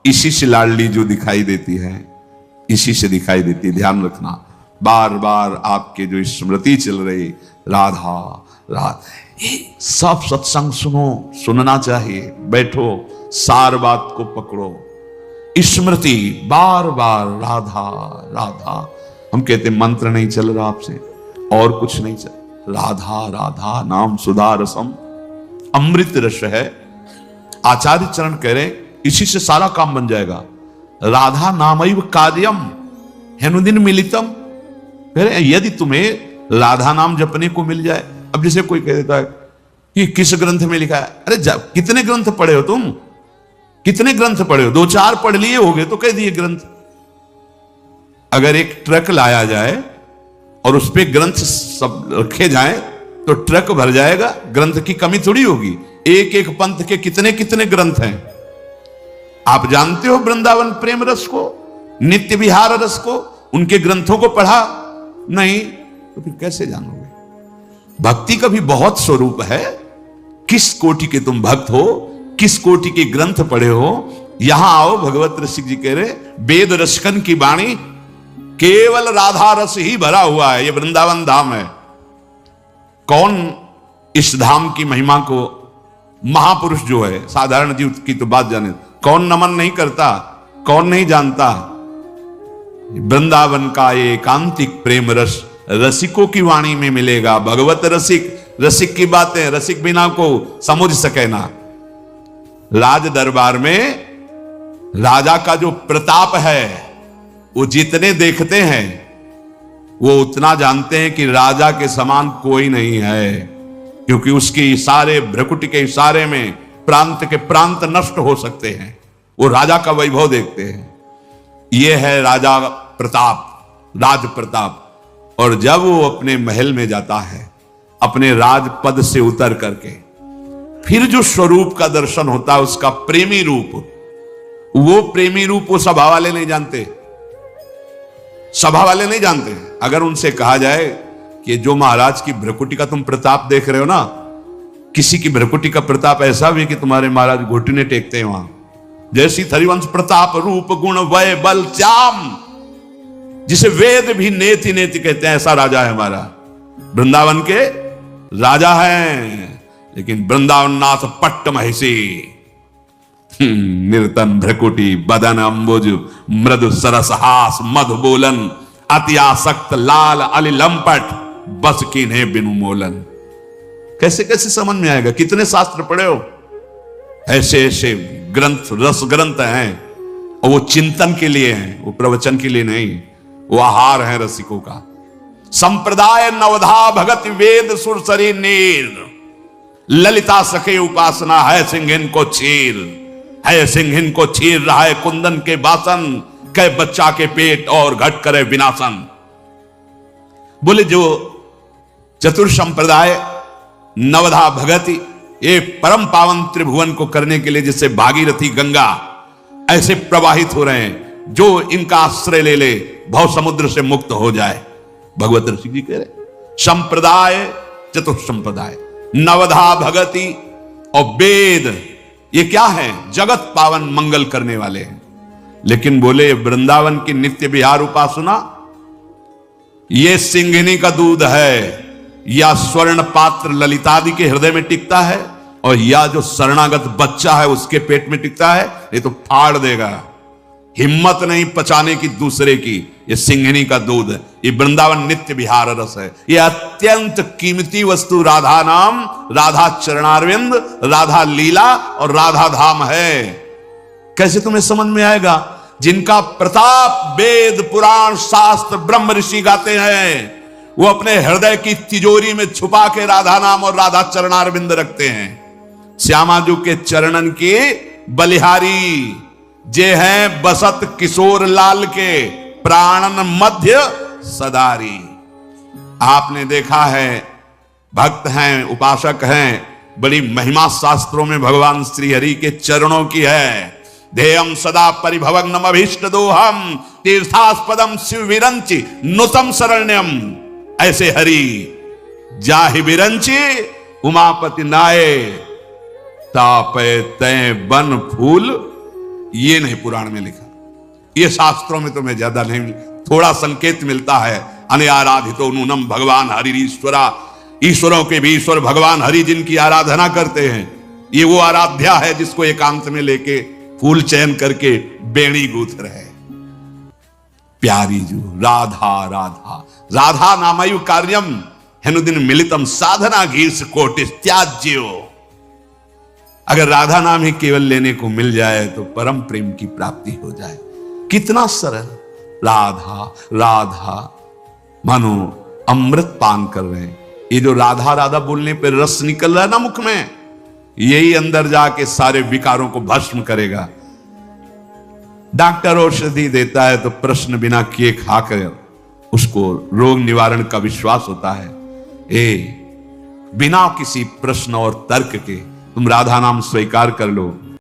इसी से लाडली जो दिखाई देती है, इसी से दिखाई देती है। ध्यान रखना, बार बार आपके जो स्मृति चल रही, राधा राधा, सब सत्संग सुनो, सुनना चाहिए, बैठो, सार बात को पकड़ो, स्मृति बार बार राधा राधा। हम कहते मंत्र नहीं चल रहा आपसे, और कुछ नहीं चल, राधा राधा नाम सुधा रसम, अमृत रस है। आचार्य चरण कह रहे इसी से सारा काम बन जाएगा। राधा नामैव कार्यम हेनुदिन मिलितम। कह रहे यदि तुम्हें राधा नाम जपने को मिल जाए। अब जैसे कोई कह देता है कि किस ग्रंथ में लिखा है, अरे कितने ग्रंथ पढ़े हो तुम, कितने ग्रंथ पढ़े हो? 2-4 पढ़ लिए होगे तो कह दिए ग्रंथ। अगर एक ट्रक लाया जाए और उस पे ग्रंथ सब रखे जाएं तो ट्रक भर जाएगा, ग्रंथ की कमी थोड़ी होगी। एक एक पंथ के कितने कितने ग्रंथ हैं। आप जानते हो वृंदावन प्रेम रस को, नित्य विहार रस को, उनके ग्रंथों को पढ़ा नहीं तो फिर कैसे जानोगे? भक्ति का भी बहुत स्वरूप है। किस कोटि के तुम भक्त हो, किस कोटि के ग्रंथ पढ़े हो। यहां आओ, भगवत रसिक जी कह रहे वेद रसकन की वाणी, केवल राधा रस ही भरा हुआ है। ये वृंदावन धाम है। कौन इस धाम की महिमा को, महापुरुष जो है, साधारण जीव की तो बात जाने, कौन नमन नहीं करता, कौन नहीं जानता? वृंदावन का ये एकांतिक प्रेम रस रसिकों की वाणी में मिलेगा। भगवत रसिक, रसिक की बातें रसिक बिना को समझ सके ना। राज दरबार में राजा का जो प्रताप है, वो जितने देखते हैं वो उतना जानते हैं कि राजा के समान कोई नहीं है, क्योंकि उसके इशारे, भ्रकुटी के इशारे में प्रांत के प्रांत नष्ट हो सकते हैं। वो राजा का वैभव देखते हैं। यह है राजा प्रताप, राज प्रताप। और जब वो अपने महल में जाता है, अपने राजपद से उतर करके, फिर जो स्वरूप का दर्शन होता है, उसका प्रेमी रूप, वो प्रेमी रूप वो सभा वाले नहीं जानते, सभा वाले नहीं जानते। अगर उनसे कहा जाए कि जो महाराज की भ्रकुटी का तुम प्रताप देख रहे हो ना, किसी की भ्रकुटी का प्रताप ऐसा भी कि तुम्हारे महाराज घुटने टेकते हैं वहां, जैसी हरिवंश प्रताप रूप गुण वय बल श्याम, जिसे वेद भी नेति नेति कहते हैं, ऐसा राजा है हमारा। वृंदावन के राजा हैं, लेकिन वृंदावन नाथ पट्ट महिषी, निर्तन भ्रकुटी बदन अंबुज मृदु सरस हास मधु बोलन, अति आसक्त लाल अली लंपट बस कीन्हे बिनु मोलन। कैसे कैसे समझ में आएगा? कितने शास्त्र पढ़े हो? ऐसे ऐसे ग्रंथ, रस ग्रंथ हैं, और वो चिंतन के लिए हैं, वो प्रवचन के लिए नहीं। वो आहार है रसिकों का। संप्रदाय नवधा भगत वेद सुरसरी नीर, ललिता सखे उपासना है सिंहिन को चीर, है सिंहिन को चीर रहा है कुंदन के बासन, कै बच्चा के पेट और घट करे विनाशन। बोले जो चतुर संप्रदाय नवधा भगति, ये परम पावन त्रिभुवन को करने के लिए जैसे भागीरथी गंगा ऐसे प्रवाहित हो रहे हैं, जो इनका आश्रय ले ले भव समुद्र से मुक्त हो जाए। भगवत ऋषि जी कह रहे संप्रदाय, चतुर संप्रदाय, नवधा भगति और वेद, ये क्या है? जगत पावन मंगल करने वाले हैं। लेकिन बोले वृंदावन की नित्य विहार उपासना, ये सिंहिनी का दूध है, या स्वर्ण पात्र ललितादि के हृदय में टिकता है, और या जो शरणागत बच्चा है उसके पेट में टिकता है, ये तो फाड़ देगा। हिम्मत नहीं पचाने की दूसरे की। ये सिंहिनी का दूध, ये वृंदावन नित्य विहार रस है। ये अत्यंत कीमती वस्तु राधा नाम, राधा चरणारविंद, राधा लीला और राधा धाम है। कैसे तुम्हें समझ में आएगा? जिनका प्रताप वेद पुराण शास्त्र ब्रह्म ऋषि गाते हैं, वो अपने हृदय की तिजोरी में छुपा के राधा नाम और राधा चरणारविंद रखते हैं। श्यामाजू के चरणन की बलिहारी जे हैं बसत किशोर लाल के, प्राणन मध्य सदारी। आपने देखा है, भक्त हैं, उपासक हैं, बड़ी महिमा शास्त्रों में भगवान श्री हरि के चरणों की है। ध्येयम सदा परिभवग्नम अभीष्ट दोहम, तीर्थास्पदम शिव विरंचि नुतम शरण्यम। ऐसे हरि जाहि विरंचि उमापति नाये, तापे तय बन फूल ये नहीं पुराण में लिखा, ये शास्त्रों में तुम्हें ज्यादा नहीं, थोड़ा संकेत मिलता है। अनआराधितो नूनम भगवान हरि ईश्वरा, ईश्वरों के भी ईश्वर भगवान हरि जिनकी आराधना करते हैं, ये वो आराध्या है जिसको एकांत में लेके फूल चयन करके बेणी गूंथ रहे। प्यारी जो राधा राधा राधा नामयु कार्यम हेनुदिन मिलितम साधना घीर्ष कोटिस त्याज्यो। अगर राधा नाम ही केवल लेने को मिल जाए तो परम प्रेम की प्राप्ति हो जाए। कितना सरल, राधा राधा मानो अमृत पान कर रहे हैं। ये जो राधा राधा बोलने पे रस निकल रहा है ना मुख में, यही अंदर जाके सारे विकारों को भस्म करेगा। डॉक्टर औषधि देता है तो प्रश्न बिना किए खाकर उसको रोग निवारण का विश्वास होता है। बिना किसी प्रश्न और तर्क के तुम राधा नाम स्वीकार कर लो,